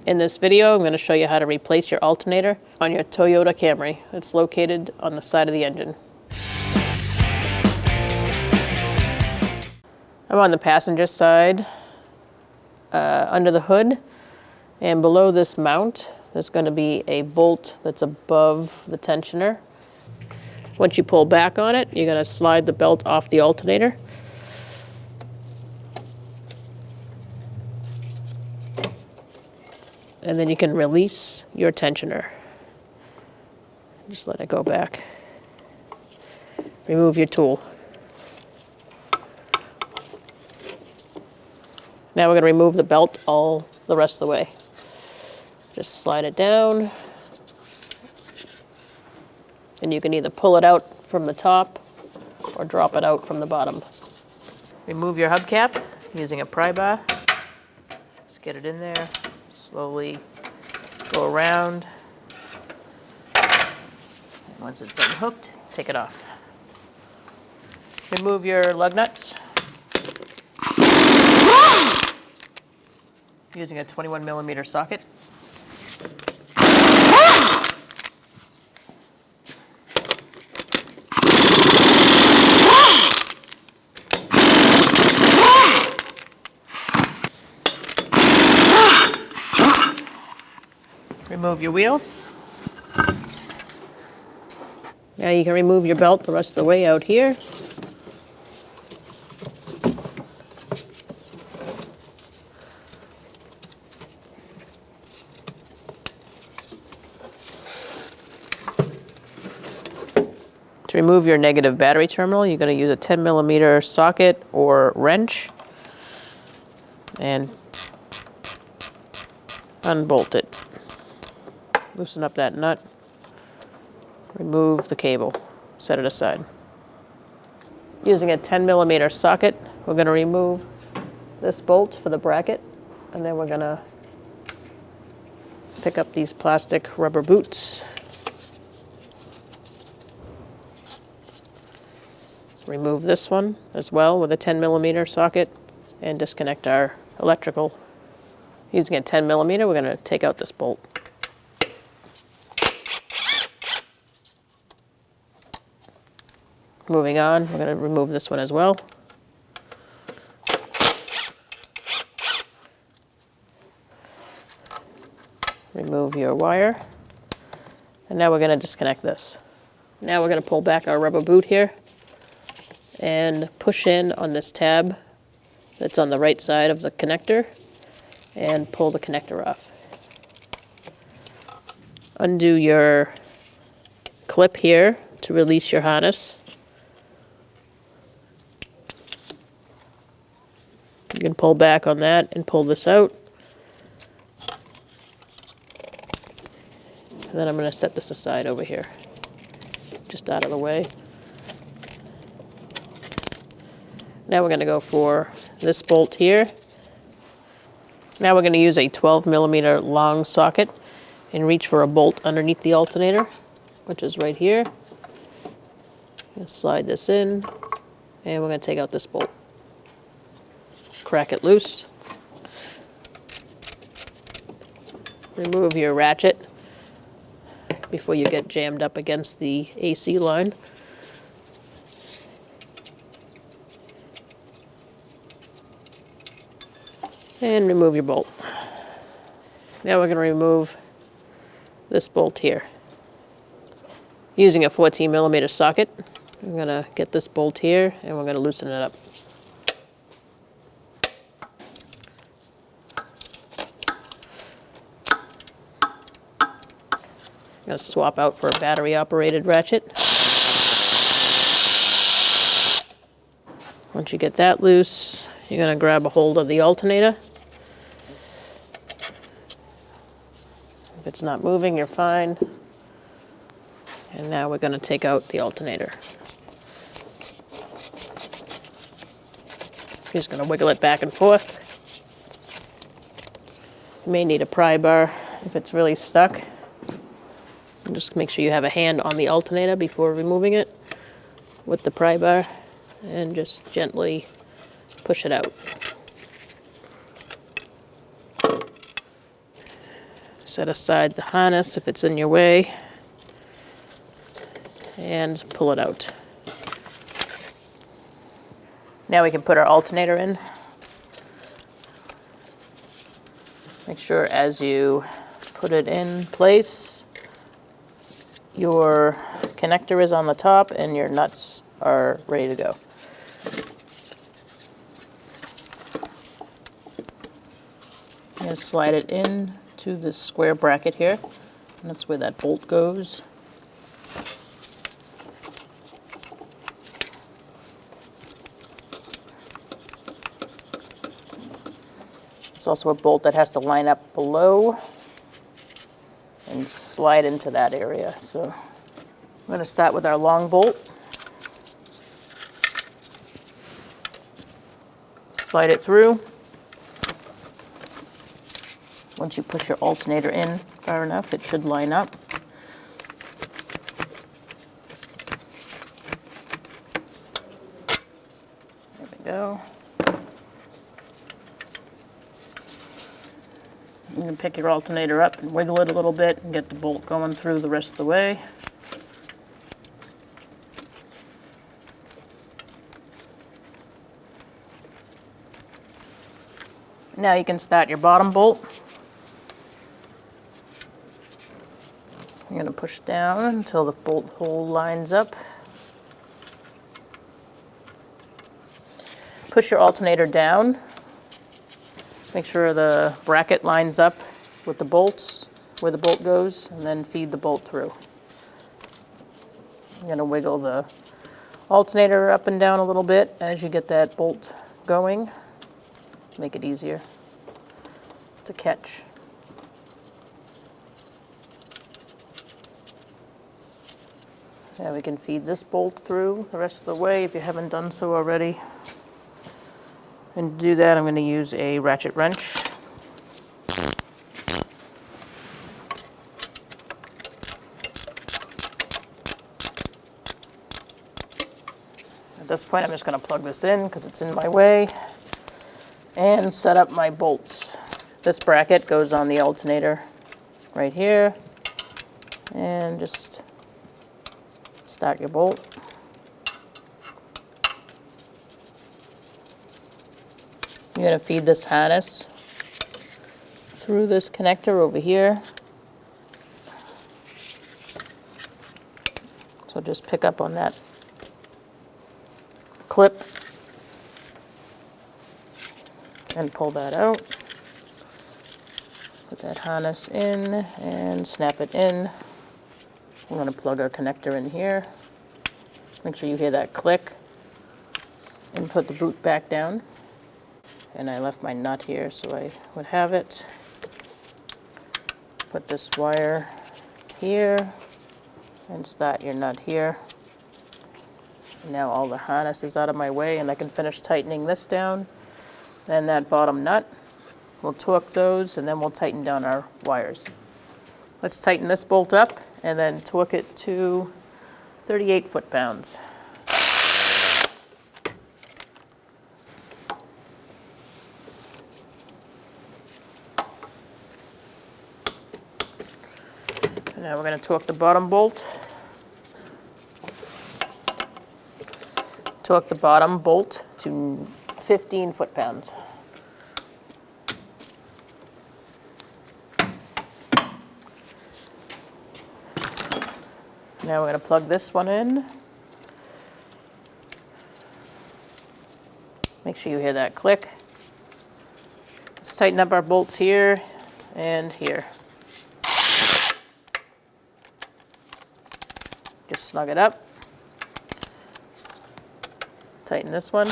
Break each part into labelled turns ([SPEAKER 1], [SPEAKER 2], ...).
[SPEAKER 1] In this video, I'm going to show you how to replace your alternator on your Toyota Camry. It's located on the side of the engine. I'm on the passenger side, under the hood, and below this mount, there's going to be a bolt that's above the tensioner. Once you pull back on it, you're going to slide the belt off the alternator. And then you can release your tensioner. Just let it go back. Remove your tool. Now we're going to remove the belt all the rest of the way. Just slide it down. And you can either pull it out from the top or drop it out from the bottom. Remove your hubcap using a pry bar. Just get it in there. Slowly go around. And once it's unhooked, take it off. Remove your lug nuts using a 21mm socket. Remove your wheel. Now you can remove your belt the rest of the way out here. To remove your negative battery terminal, you're going to use a 10mm socket or wrench and unbolt it. Loosen up that nut, remove the cable, set it aside. Using a 10mm socket, we're going to remove this bolt for the bracket, and then we're going to pick up these plastic rubber boots. Remove this one as well with a 10mm socket and disconnect our electrical. Using a 10mm, we're going to take out this bolt. Moving on, we're going to remove this one as well. Remove your wire. And now we're going to disconnect this. Now we're going to pull back our rubber boot here and push in on this tab that's on the right side of the connector and pull the connector off. Undo your clip here to release your harness. You can pull back on that and pull this out. And then I'm going to set this aside over here, just out of the way. Now we're going to go for this bolt here. Now we're going to use a 12mm long socket and reach for a bolt underneath the alternator, which is right here. Let's slide this in, and we're going to take out this bolt. Crack it loose. Remove your ratchet before you get jammed up against the AC line. And remove your bolt. Now we're going to remove this bolt here. Using a 14mm socket, I'm going to get this bolt here and we're going to loosen it up. I'm going to swap out for a battery-operated ratchet. Once you get that loose, you're going to grab a hold of the alternator. If it's not moving, you're fine. And now we're going to take out the alternator. Just going to wiggle it back and forth. You may need a pry bar if it's really stuck. And just make sure you have a hand on the alternator before removing it with the pry bar, and just gently push it out. Set aside the harness if it's in your way, and pull it out. Now we can put our alternator in. Make sure as you put it in place, your connector is on the top and your nuts are ready to go. I'm going to slide it in to this square bracket here, and that's where that bolt goes. It's also a bolt that has to line up below and slide into that area. So I'm going to start with our long bolt. Slide it through. Once you push your alternator in far enough, it should line up. There we go. You can pick your alternator up and wiggle it a little bit and get the bolt going through the rest of the way. Now you can start your bottom bolt. You're going to push down until the bolt hole lines up. Push your alternator down. Make sure the bracket lines up with the bolts, where the bolt goes, and then feed the bolt through. You're going to wiggle the alternator up and down a little bit as you get that bolt going. Make it easier to catch. Now we can feed this bolt through the rest of the way if you haven't done so already. And to do that, I'm going to use a ratchet wrench. At this point, I'm just going to plug this in because it's in my way and set up my bolts. This bracket goes on the alternator right here, and just start your bolt. You're going to feed this harness through this connector over here. So just pick up on that clip and pull that out. Put that harness in and snap it in. We're going to plug our connector in here. Make sure you hear that click. And put the boot back down. And I left my nut here so I would have it. Put this wire here and start your nut here. Now all the harness is out of my way and I can finish tightening this down. Then that bottom nut, we'll torque those and then we'll tighten down our wires. Let's tighten this bolt up and then torque it to 38 foot-pounds. Now we're going to torque the bottom bolt. Torque the bottom bolt to 15 foot-pounds. Now we're going to plug this one in. Make sure you hear that click. Let's tighten up our bolts here and here. Just snug it up. Tighten this one.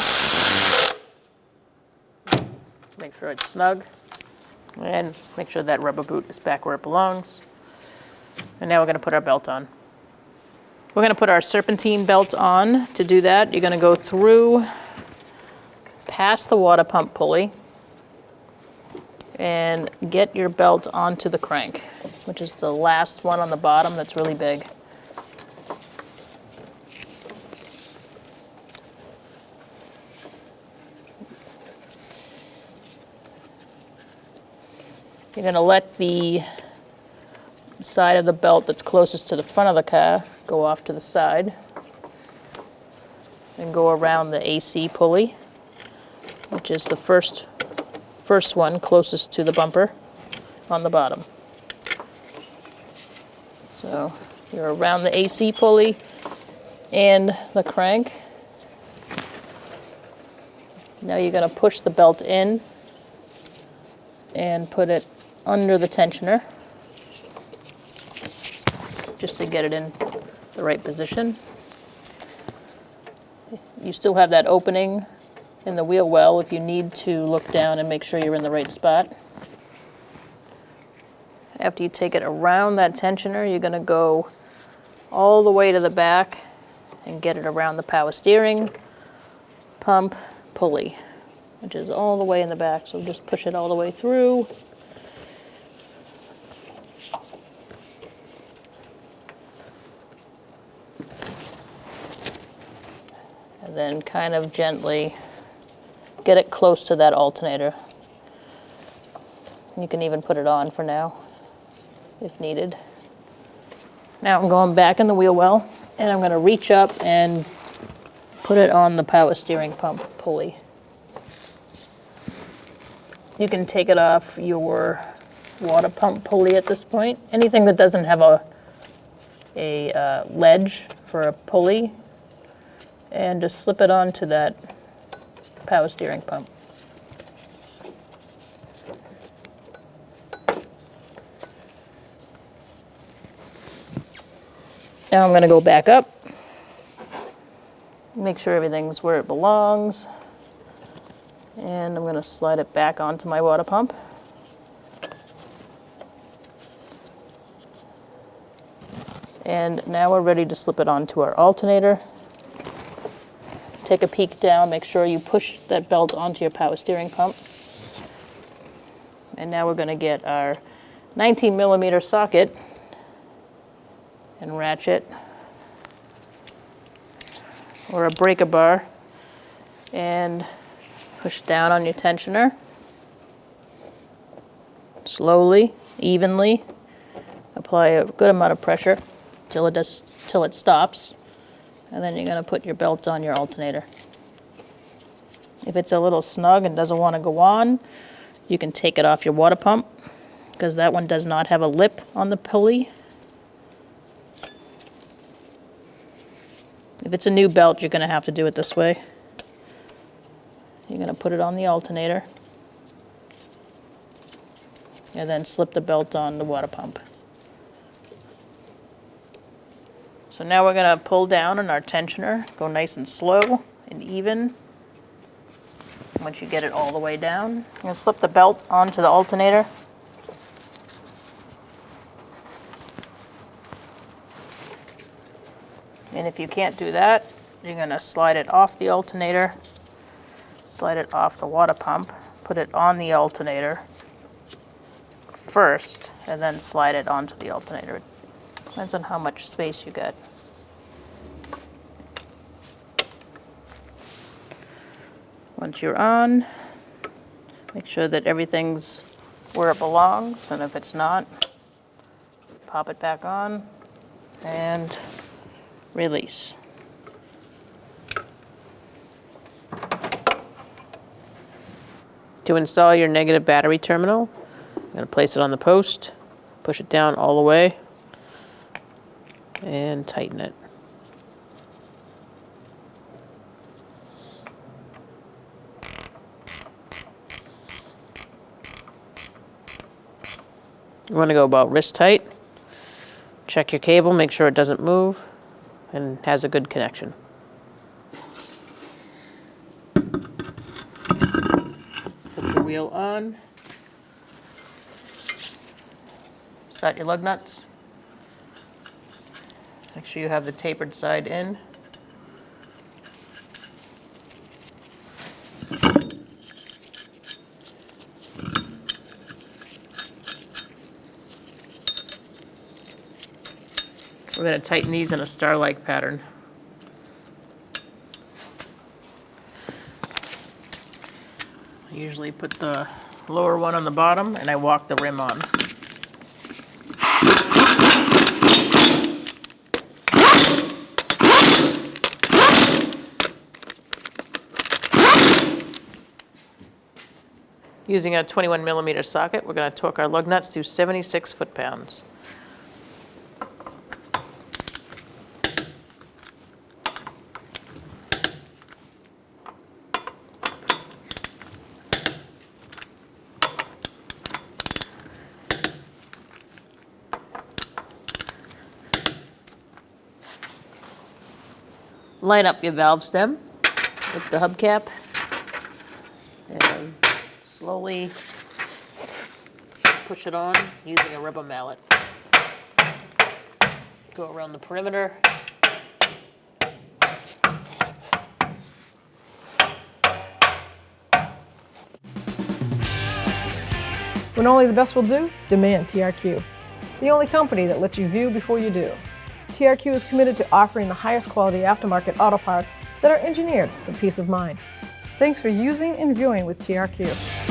[SPEAKER 1] Make sure it's snug. And make sure that rubber boot is back where it belongs. And now we're going to put our belt on. We're going to put our serpentine belt on. To do that, you're going to go through past the water pump pulley and get your belt onto the crank, which is the last one on the bottom that's really big. You're going to let the side of the belt that's closest to the front of the car, go off to the side, and go around the AC pulley, which is the first one closest to the bumper on the bottom. So you're around the AC pulley and the crank. Now you're going to push the belt in and put it under the tensioner just to get it in the right position. You still have that opening in the wheel well if you need to look down and make sure you're in the right spot. After you take it around that tensioner, you're going to go all the way to the back and get it around the power steering pump pulley, which is all the way in the back. So just push it all the way through. And then kind of gently get it close to that alternator. You can even put it on for now, if needed. Now I'm going back in the wheel well, and I'm going to reach up and put it on the power steering pump pulley. You can take it off your water pump pulley at this point. Anything that doesn't have a ledge for a pulley, and just slip it onto that power steering pump. Now I'm going to go back up, make sure everything's where it belongs, and I'm going to slide it back onto my water pump. And now we're ready to slip it onto our alternator. Take a peek down, make sure you push that belt onto your power steering pump. And now we're going to get our 19mm socket and ratchet or a breaker bar and push down on your tensioner. Slowly, evenly, apply a good amount of pressure till it stops. And then you're going to put your belt on your alternator. If it's a little snug and doesn't want to go on, you can take it off your water pump, because that one does not have a lip on the pulley. If it's a new belt, you're going to have to do it this way. You're going to put it on the alternator, and then slip the belt on the water pump. So now we're going to pull down on our tensioner, go nice and slow and even. Once you get it all the way down, you're going to slip the belt onto the alternator. And if you can't do that, you're going to slide it off the alternator, slide it off the water pump, put it on the alternator first, and then slide it onto the alternator. Depends on how much space you got. Once you're on, make sure that everything's where it belongs, and if it's not, pop it back on and release. To install your negative battery terminal, I'm going to place it on the post, push it down all the way, and tighten it. You want to go about wrist tight. Check your cable, make sure it doesn't move and has a good connection. Put your wheel on. Start your lug nuts. Make sure you have the tapered side in. We're going to tighten these in a star-like pattern. I usually put the lower one on the bottom and I walk the rim on. Using a 21 millimeter socket, we're going to torque our lug nuts to 76 foot-pounds. Line up your valve stem with the hubcap and slowly push it on using a rubber mallet. Go around the perimeter.
[SPEAKER 2] When only the best will do, demand TRQ. The only company that lets you view before you do. TRQ is committed to offering the highest quality aftermarket auto parts that are engineered for peace of mind. Thanks for using and viewing with TRQ.